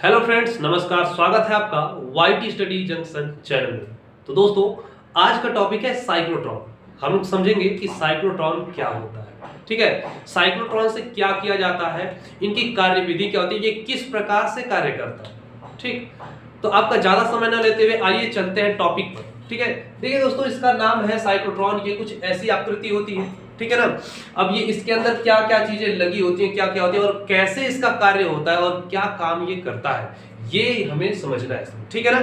Hello friends, नमस्कार। स्वागत है आपका वाईटी स्टडी जंक्शन चैनल में। तो दोस्तों, आज का टॉपिक है साइक्लोट्रॉन। हम लोग समझेंगे कि साइक्लोट्रॉन क्या होता है। ठीक है, साइक्लोट्रॉन से क्या किया जाता है, इनकी कार्यविधि क्या होती है, ये किस प्रकार से कार्य करता है। ठीक, तो आपका ज्यादा समय न लेते हुए आइए चलते हैं टॉपिक पर। ठीक है, देखिए दोस्तों, इसका नाम है साइक्लोट्रॉन। ये कुछ ऐसी आकृति होती है, ठीक है ना। अब ये इसके अंदर क्या क्या चीजें लगी होती हैं, क्या क्या होती है और कैसे इसका कार्य होता है और क्या काम ये करता है, ये हमें समझना है, ठीक है ना।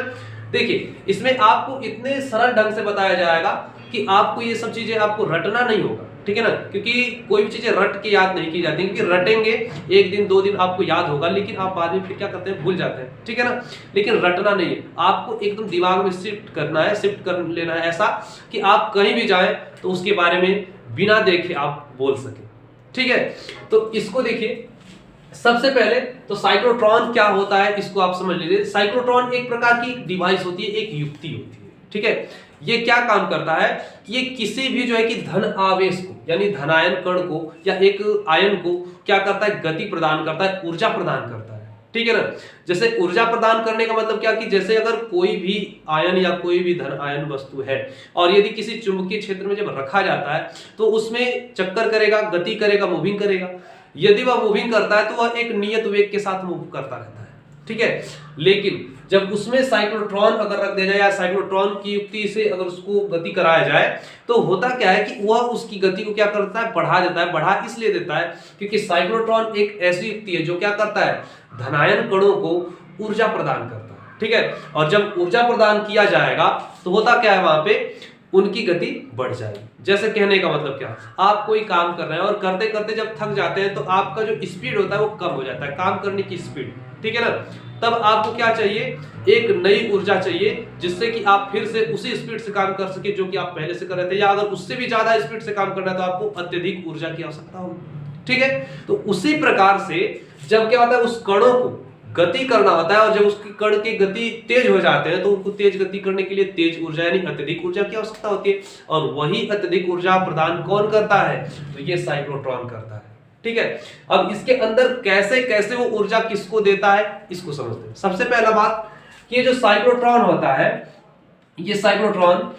देखिए, इसमें आपको इतने सरल ढंग से बताया जाएगा कि आपको ये सब चीजें आपको रटना नहीं होगा, ठीक है ना। क्योंकि कोई भी चीजें रट के याद नहीं की जाती, क्योंकि रटेंगे एक दिन दो दिन आपको याद होगा, लेकिन आप बाद में फिर क्या करते हैं, भूल जाते हैं, ठीक है ना। लेकिन रटना नहीं है, आपको एकदम दिमाग में शिफ्ट करना है, शिफ्ट कर लेना है ऐसा कि आप कहीं भी जाएं तो उसके बारे में बिना देखे आप बोल सके, ठीक है। तो इसको देखिए, सबसे पहले तो साइक्लोट्रॉन क्या होता है इसको आप समझ लीजिए। साइक्लोट्रॉन एक प्रकार की डिवाइस होती है, एक युक्ति होती है, ठीक है। ये क्या काम करता है कि ये किसी भी जो है कि धन आवेश को, यानी धनायन कण को या एक आयन को क्या करता है, गति प्रदान करता है, ऊर्जा प्रदान करता है, ठीक है ना। जैसे ऊर्जा प्रदान करने का मतलब क्या कि जैसे अगर कोई भी आयन या कोई भी धन आयन वस्तु है और यदि किसी चुंबकीय क्षेत्र में जब रखा जाता है तो उसमें चक्कर करेगा, गति करेगा, मूविंग करेगा। यदि वह मूविंग करता है तो वह एक नियत वेग के साथ मूव करता रहता है, ठीक है। लेकिन जब उसमें साइक्लोट्रॉन अगर रख दिया जाए या साइक्लोट्रॉन की युक्ति से अगर उसको गति कराया जाए तो होता क्या है कि वह उसकी गति को क्या करता है, बढ़ा देता है। बढ़ा इसलिए देता है क्योंकि साइक्लोट्रॉन एक ऐसी युक्ति है जो क्या करता है, धनायन कणों को ऊर्जा प्रदान करता है, ठीक है। और जब ऊर्जा प्रदान किया जाएगा तो होता क्या है, वहां पे उनकी गति बढ़ जाएगी। जैसे कहने का मतलब क्या, आप कोई काम कर रहे हैं और करते करते जब थक जाते हैं तो आपका जो स्पीड होता है वो कम हो जाता है, काम करने की स्पीड, ठीक है ना। तब आपको क्या चाहिए, एक नई ऊर्जा चाहिए जिससे कि आप फिर से उसी स्पीड से काम कर सके जो कि आप पहले से कर रहे थे, या अगर उससे भी ज्यादा स्पीड से काम करना है तो आपको अत्यधिक ऊर्जा की आवश्यकता होगी, ठीक है। तो उसी प्रकार से जब क्या होता है, उस कणों को गति करना होता है और जब उसके कण की गति तेज हो जाते हैं तो उनको तेज गति करने के लिए तेज ऊर्जा यानी अत्यधिक ऊर्जा की आवश्यकता होती है। और वही अत्यधिक ऊर्जा प्रदान कौन करता है, तो ये साइक्लोट्रॉन करता है, ठीक है। अब इसके अंदर कैसे कैसे वो ऊर्जा किसको देता है इसको समझते हैं। सबसे पहला बात कि ये जो साइक्लोट्रॉन होता है, ये साइक्लोट्रॉन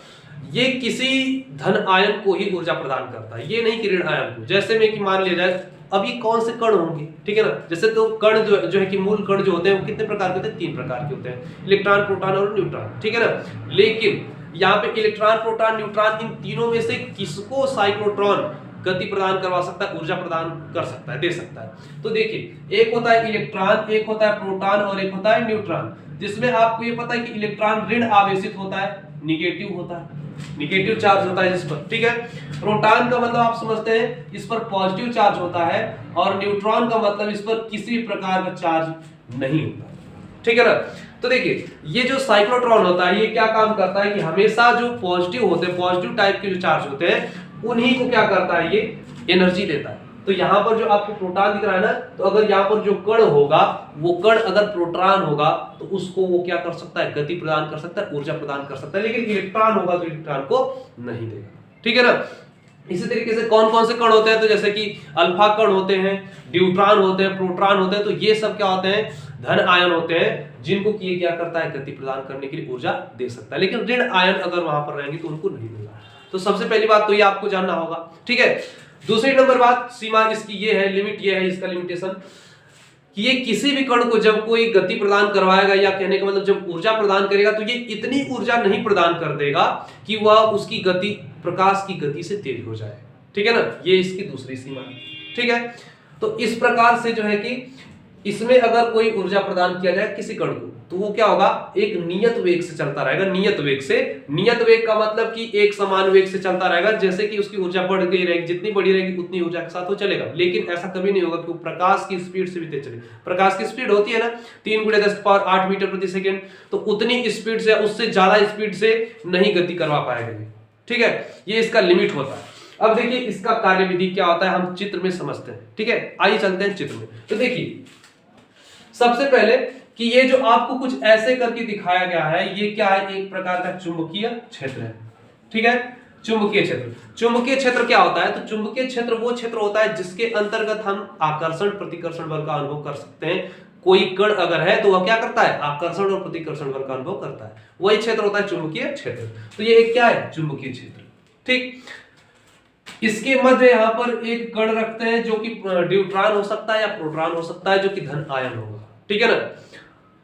ये किसी धन आयन को ही ऊर्जा प्रदान करता है, ये नहीं कि ऋण आयन को। जैसे में कि मान लिया जाए अब ये कौन से कण होंगे, ठीक है ना। जैसे तो कण जो है कि मूल कण जो होते हैं वो कितने प्रकार के होते हैं, तीन प्रकार के होते हैं, इलेक्ट्रॉन, प्रोटॉन और न्यूट्रॉन, ठीक है ना। लेकिन यहाँ पे इलेक्ट्रॉन, प्रोटॉन, न्यूट्रॉन इन तीनों में से किसको साइक्लोट्रॉन गति प्रदान करवा सकता है, ऊर्जा प्रदान कर सकता है, दे सकता है। तो देखिए, एक होता है इलेक्ट्रॉन, एक होता है प्रोटॉन और एक होता है न्यूट्रॉन। जिसमें आपको ये पता है कि इलेक्ट्रॉन ऋण आवेशित होता है, निगेटिव होता है, निगेटिव चार्ज होता है जिस पर, ठीक है। प्रोटॉन का मतलब आप समझते हैं इस पर पॉजिटिव चार्ज होता है और न्यूट्रॉन का मतलब इस पर किसी भी प्रकार का चार्ज नहीं होता, ठीक है ना। तो देखिए, ये जो साइक्लोट्रॉन होता है ये क्या काम करता है कि हमेशा जो पॉजिटिव होते हैं, पॉजिटिव टाइप के जो चार्ज होते हैं उन्हीं को क्या करता है, ये एनर्जी देता है। तो यहाँ पर जो आपको प्रोटॉन दिख रहा है ना, तो अगर यहाँ पर जो कण होगा वो कण अगर प्रोटॉन होगा तो उसको वो क्या कर सकता है, गति प्रदान कर सकता है, ऊर्जा प्रदान कर सकता है। लेकिन इलेक्ट्रॉन होगा तो इलेक्ट्रॉन को नहीं देगा, ठीक है ना। इसी तरीके से कौन कौन से कण होते हैं, तो जैसे कि अल्फा कण होते हैं, न्यूट्रॉन होते हैं, प्रोटॉन होते हैं। तो ये सब क्या होते हैं, धन आयन होते हैं जिनको कि क्या करता है, गति प्रदान करने के लिए ऊर्जा दे सकता है। लेकिन ऋण आयन अगर वहां पर रहेंगे तो उनको नहीं देगा। तो सबसे पहली बात तो ये आपको जानना होगा, ठीक है। दूसरी नंबर बात, सीमा इसकी ये है, लिमिट ये है, इसका लिमिटेशन कि ये किसी भी कण को जब कोई गति प्रदान करवाएगा या कहने का मतलब जब ऊर्जा प्रदान करेगा तो ये इतनी ऊर्जा नहीं प्रदान कर देगा कि वह उसकी गति प्रकाश की गति से तेज हो जाए, ठीक है ना। ये इसकी दूसरी सीमा है, ठीक है। तो इस प्रकार से जो है कि इसमें अगर कोई ऊर्जा प्रदान किया जाए किसी कण को तो वो क्या होगा, एक नियत वेग से चलता रहेगा। नियत वेग से, नियत वेग का मतलब कि एक समान वेग से चलता रहेगा। जैसे कि उसकी ऊर्जा बढ़ गई रहेगी, जितनी बड़ी रहेगी उतनी ऊर्जा के साथ वो चलेगा। लेकिन ऐसा कभी नहीं होगा कि वो प्रकाश की स्पीड से भी तेज चले। प्रकाश की स्पीड होती है ना 3 × 10⁸ मीटर प्रति सेकेंड, तो उतनी स्पीड से, उससे ज्यादा स्पीड से नहीं गति करवा पाएगा, ठीक है। ये इसका लिमिट होता है। अब देखिए इसका कार्यविधि क्या होता है, हम चित्र में समझते हैं, ठीक है। आइए चलते हैं चित्र में। तो देखिए, सबसे पहले कि ये जो आपको कुछ ऐसे करके दिखाया गया है, ये क्या है, एक प्रकार का चुंबकीय क्षेत्र है, ठीक है। चुंबकीय क्षेत्र, चुंबकीय क्षेत्र क्या होता है, तो चुंबकीय क्षेत्र वो क्षेत्र होता है जिसके अंतर्गत हम आकर्षण प्रतिकर्षण बल का अनुभव कर सकते हैं कोई कण अगर है तो वह क्या करता है, आकर्षण और प्रतिकर्षण बल का अनुभव करता है। वही क्षेत्र होता है चुंबकीय क्षेत्र। तो ये एक क्या है, चुंबकीय क्षेत्र। ठीक, इसके मध्य यहाँ पर एक कण रखते हैं जो कि न्यूट्रॉन हो सकता है या प्रोटॉन हो सकता है, जो कि धन आयन होगा। ठीक है ना।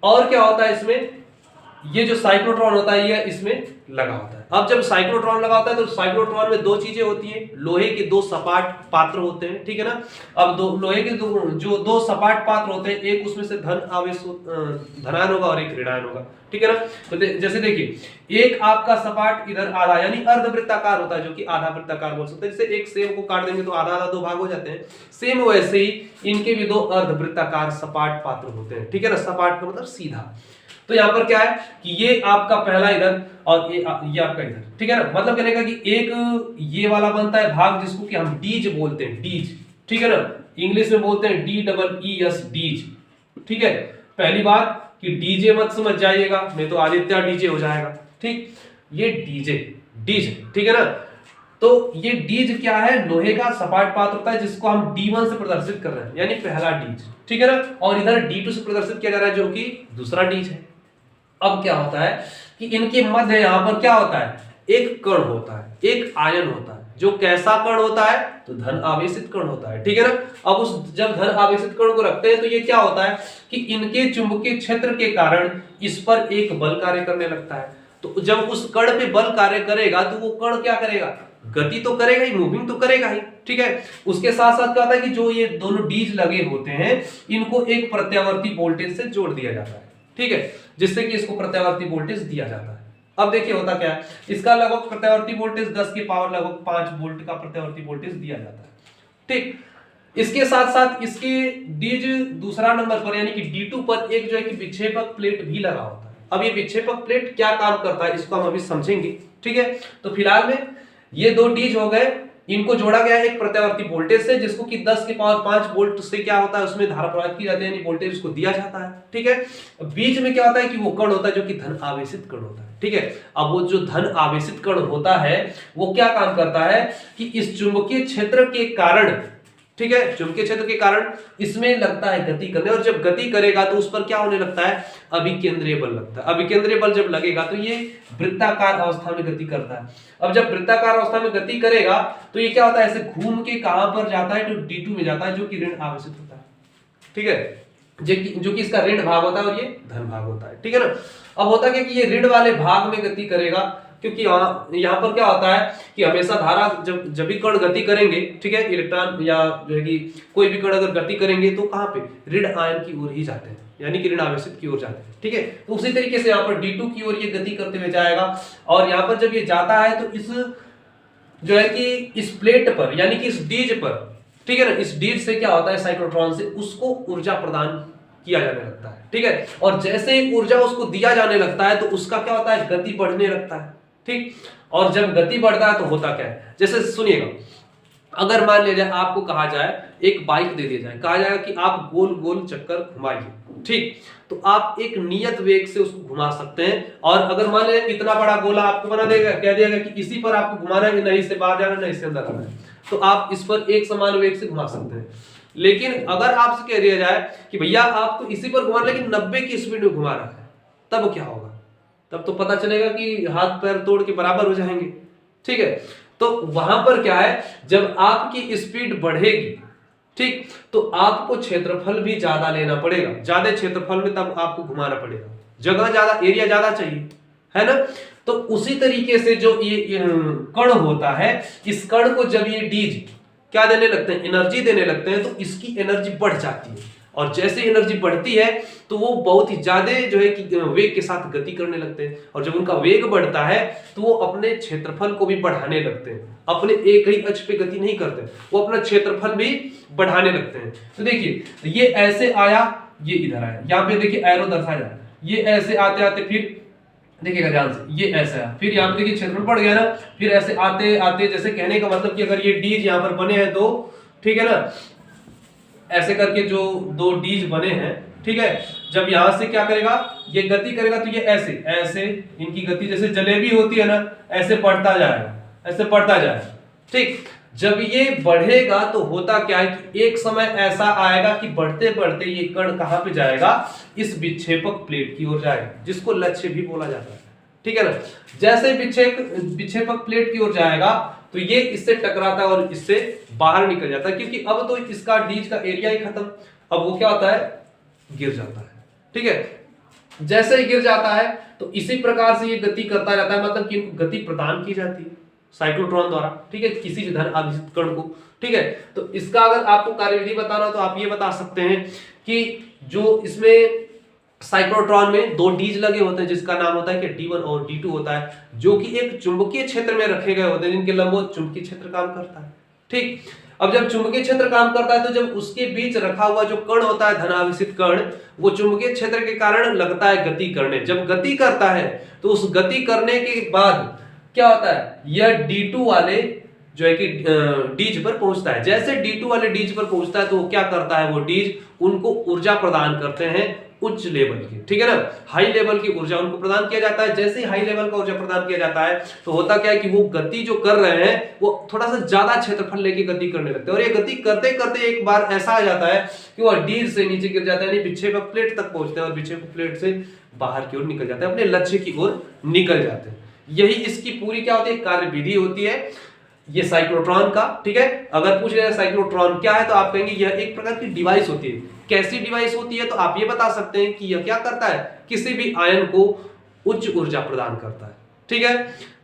और क्या होता है इसमें, ये जो साइक्लोट्रॉन होता है ये इसमें लगा होता है। अब जब साइक्लोट्रॉन लगा होता है तो साइक्लोट्रॉन में दो चीजें होती हैं, लोहे के दो सपाट पात्र होते हैं। ठीक है ना। अब लोहे के जो दो सपाट पात्र होते हैं, एक उसमें से धन आवेश धनायन होगा और एक ऋणायन होगा। ठीक है ना। तो जैसे देखिए, एक आपका सपाट इधर आधा यानी अर्धवृत्ताकार होता है, जो कि आधा वृत्ताकार बोल सकते हैं। जैसे एक सेब को काट देंगे तो आधा आधा दो भाग हो जाते हैं, सेम वैसे ही इनके भी दो अर्धवृत्ताकार सपाट पात्र होते हैं। ठीक है ना। सपाट का मतलब सीधा। तो यहाँ पर क्या है कि ये आपका पहला इधर और ये आपका इधर। ठीक है ना। मतलब कहने का कि एक ये वाला बनता है भाग जिसको कि हम डीज बोलते हैं, डीज। ठीक है ना। इंग्लिश में बोलते हैं DEES, डीज। ठीक है। पहली बात कि डीजे मत समझ जाइएगा, नहीं तो आदित्य डीजे हो जाएगा। ठीक, ये डीजे डीज। ठीक है ना। तो ये डीज क्या है, लोहे का सपाट पात्र होता है जिसको हम D1 से प्रदर्शित कर रहे हैं, यानी पहला डीज। ठीक है ना। और इधर D2 से प्रदर्शित किया जा रहा है, जो कि दूसरा डीज है। अब क्या होता है कि इनके मध्य यहां पर क्या होता है, एक कण होता है, एक आयन होता है, जो कैसा कण होता है, तो धन आवेशित कण होता है। ठीक है ना। अब उस जब धन आवेशित कण को रखते हैं तो ये क्या होता है कि इनके चुंबकीय क्षेत्र के कारण इस पर एक बल कार्य करने लगता है। तो जब उस कण पे बल कार्य करेगा तो वो कण क्या करेगा, गति तो करेगा ही, मूविंग तो करेगा ही। ठीक है। उसके साथ साथ क्या होता है कि जो ये दोनों डीज लगे होते हैं इनको एक प्रत्यावर्ती वोल्टेज से जोड़ दिया जाता है। ठीक है, जिससे कि इसको प्रत्यावर्ती वोल्टेज दिया जाता है। अब देखिए होता क्या है, इसका लगभग प्रत्यावर्ती वोल्टेज 10 की पावर लगभग 5 वोल्ट का प्रत्यावर्ती वोल्टेज दिया जाता है। ठीक, इसके साथ साथ इसके डीज दूसरा नंबर पर यानी कि D2 पर एक जो है कि विक्षेपक प्लेट भी लगा होता है। अब ये विक्षेपक प्लेट क्या काम करता है इसको हम अभी समझेंगे। ठीक है। तो फिलहाल में ये दो डीज हो गए, इनको जोड़ा गया है एक प्रत्यावर्ती वोल्टेज से, जिसको कि 10 की पावर 5 वोल्ट से क्या होता है उसमें धारा प्रवाहित की जाती है, यानी वोल्टेज उसको दिया जाता है। ठीक है। बीच में क्या होता है कि वो कण होता है जो कि धन आवेशित कण होता है। ठीक है। अब वो जो धन आवेशित कण होता है वो क्या काम करता है कि इस चुंबकीय क्षेत्र के कारण, ठीक है, चुंबकीय क्षेत्र के कारण इसमें लगता है गति करने, और जब गति करेगा तो उस पर क्या होने लगता है, अभिकेंद्रीय बल लगता है। अभिकेंद्रीय बल जब लगेगा तो ये वृत्ताकार अवस्था में गति करता है। अब जब वृत्ताकार अवस्था में गति करेगा तो ये क्या होता है, ऐसे घूम के कहां पर जाता है, तो D2 में जाता है, जो कि ऋण आवेशित होता है। ठीक है, जो कि इसका ऋण भाग होता है और ये धन भाग होता है। ठीक है ना। अब होता क्या कि ये ऋण वाले भाग में गति करेगा, क्योंकि यहाँ पर क्या होता है कि हमेशा धारा जब भी कण गति करेंगे, ठीक है, इलेक्ट्रॉन या जो है कि कोई भी कण अगर गति करेंगे तो कहाँ पे, ऋण आयन की ओर ही जाते हैं, यानी कि ऋण आवेशित की ओर जाते हैं। ठीक है। तो उसी तरीके से यहाँ पर D2 की ओर ये गति करते हुए जाएगा, और यहाँ पर जब ये जाता है तो इस जो है कि इस प्लेट पर यानी कि इस डीज पर, ठीक है ना, इस डीज से क्या होता है, साइक्लोट्रॉन से उसको ऊर्जा प्रदान किया जाने लगता है। ठीक है। और जैसे ही ऊर्जा उसको दिया जाने लगता है तो उसका क्या होता है, गति बढ़ने लगता है। ठीक। और जब गति बढ़ता है तो होता क्या है, जैसे सुनिएगा, अगर मान लिया जाए आपको कहा जाए, एक बाइक दे दिया जाए, कहा जाएगा कि आप गोल गोल चक्कर घुमाइए, ठीक, तो आप एक नियत वेग से उसको घुमा सकते हैं। और अगर मान लिया इतना बड़ा गोला आपको बना देगा, कह देगा कि इसी पर आपको घुमाना है, नहीं इससे बाहर जाना, नहीं इससे अंदर आना है, तो आप इस पर एक समान वेग से घुमा सकते हैं। लेकिन अगर आपसे कह दिया जाए कि भैया आपको इसी पर घुमाना, लेकिन 90 की स्पीड में घुमा रहा है, तब क्या होगा, तब तो पता चलेगा कि हाथ पैर तोड़ के बराबर हो जाएंगे। ठीक है। तो वहां पर क्या है, जब आपकी स्पीड बढ़ेगी, ठीक, तो आपको क्षेत्रफल भी ज्यादा लेना पड़ेगा, ज्यादा क्षेत्रफल में तब आपको घुमाना पड़ेगा, जगह ज्यादा, एरिया ज्यादा चाहिए, है ना। तो उसी तरीके से जो ये कण होता है, इस कण को जब ये डीज क्या देने लगते हैं, एनर्जी देने लगते हैं, तो इसकी एनर्जी बढ़ जाती है, और जैसे एनर्जी बढ़ती है तो वो बहुत ही ज्यादा जो है कि वेग के साथ गति करने लगते हैं, और जब उनका वेग बढ़ता है तो वो अपने क्षेत्रफल को भी बढ़ाने लगते हैं, अपने एक ही अक्ष पे गति नहीं करते, वो अपना क्षेत्रफल भी बढ़ाने लगते हैं। तो देखिए ये ऐसे आया, ये इधर आया, यहाँ पे देखिए एरो दर्शाया, ये ऐसे आते आते फिर देखिएगा ध्यान से, ये ऐसा है, फिर यहाँ पे देखिए क्षेत्रफल बढ़ गया ना, फिर ऐसे आते आते, जैसे कहने का मतलब कि अगर ये डीज यहाँ पर बने हैं तो, ठीक है ना, ऐसे करके जो दो डीज बने हैं, ठीक है, जब यहां से क्या करेगा, ये गति करेगा तो ये ऐसे ऐसे इनकी गति जैसे जलेबी होती है ना, ऐसे बढ़ता जाएगा, ऐसे बढ़ता जाएगा। ठीक, जब ये बढ़ेगा तो होता क्या है कि एक समय ऐसा आएगा कि बढ़ते बढ़ते ये कण कहां पे जाएगा, इस विक्षेपक प्लेट की ओर जाएगा, जिसको लक्ष्य भी बोला जाता है। ठीक है ना। जैसे विक्षेपक प्लेट की ओर जाएगा तो ये इससे टकराता है और इससे बाहर निकल जाता है, क्योंकि अब तो इसका डीज का एरिया ही खत्म। अब वो क्या होता है, गिर जाता है। ठीक है। जैसे ही गिर जाता है तो इसी प्रकार से ये गति करता रहता है, मतलब कि इनको गति प्रदान की जाती है साइक्लोट्रॉन द्वारा। ठीक है, किसी भी धन आवेशित कण को। ठीक है, तो इसका अगर आपको कार्यविधि बताना हो तो आप ये बता सकते हैं कि जो इसमें साइक्लोट्रॉन में दो डीज लगे होते हैं, जिसका नाम होता है कि D1 और D2 होता है, जो कि एक चुंबकीय क्षेत्र में रखे गए होते हैं, जिनके लंबवत चुंबकीय क्षेत्र काम करता है। ठीक, अब जब चुंबकीय क्षेत्र काम करता है तो जब उसके बीच रखा हुआ जो कण होता है, धनावेशित कण, वो चुंबकीय क्षेत्र के कारण लगता है गति करने। जब गति करता है तो उस गति करने के बाद क्या होता है, यह D2 वाले जो है कि डीज पर पहुंचता है। जैसे D2 वाले डीज पर पहुंचता है तो वो क्या करता है, वो डीज उनको ऊर्जा प्रदान करते हैं उच्च लेवल की। ठीक है ना, हाई लेवल की ऊर्जा उनको प्रदान किया जाता है। जैसे ही हाई लेवल का ऊर्जा प्रदान किया जाता है तो होता क्या है कि वो गति जो कर रहे हैं वो थोड़ा सा ज्यादा क्षेत्रफल लेके गति करने लगते हैं, और ये गति करते करते एक बार ऐसा आ जाता है कि वो डीज से नीचे गिर जाता है, यानी विक्षेपक प्लेट तक पहुंचते हैं और विक्षेपक प्लेट से बाहर की ओर निकल जाते हैं, अपने लक्ष्य की ओर निकल जाते हैं। यही इसकी पूरी क्या होती है, कार्यविधि होती है ये साइक्लोट्रॉन का। ठीक है, अगर पूछ रहे हैं साइक्लोट्रॉन क्या है तो आप कहेंगे यह एक प्रकार की डिवाइस होती है। कैसी डिवाइस होती है, तो आप ये बता सकते हैं कि यह क्या करता है, किसी भी आयन को उच्च ऊर्जा प्रदान करता है। ठीक है,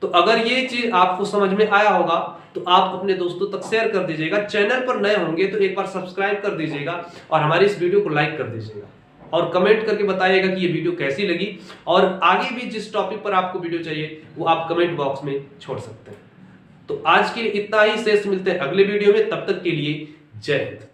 तो अगर ये चीज आपको समझ में आया होगा तो आप अपने दोस्तों तक शेयर कर दीजिएगा। चैनल पर नए होंगे तो एक बार सब्सक्राइब कर दीजिएगा और हमारी इस वीडियो को लाइक कर दीजिएगा और कमेंट करके बताइएगा कि ये वीडियो कैसी लगी, और आगे भी जिस टॉपिक पर आपको वीडियो चाहिए वो आप कमेंट बॉक्स में छोड़ सकते हैं। तो आज के लिए इतना ही, शेष मिलते हैं अगले वीडियो में, तब तक के लिए जय हिंद।